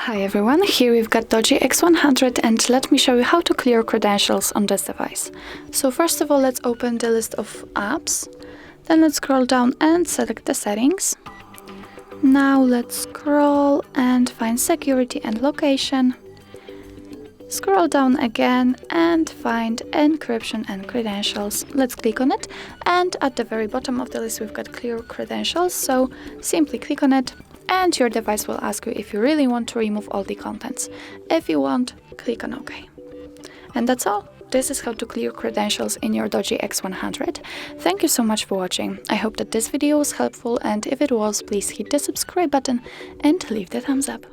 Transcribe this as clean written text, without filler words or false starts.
Hi everyone, here we've got DOOGEE X100 and let me show you how to clear credentials on this device. So first of all, let's open the list of apps. Then let's scroll down and select the settings. Now let's scroll and find security and location. Scroll down again and find encryption and credentials. Let's click on it, and at the very bottom of the list we've got clear credentials, so simply click on it and your device will ask you if you really want to remove all the contents. If you want, click on OK. And that's all. This is how to clear credentials in your DOOGEE X100. Thank you so much for watching. I hope that this video was helpful, and if it was, please hit the subscribe button and leave the thumbs up.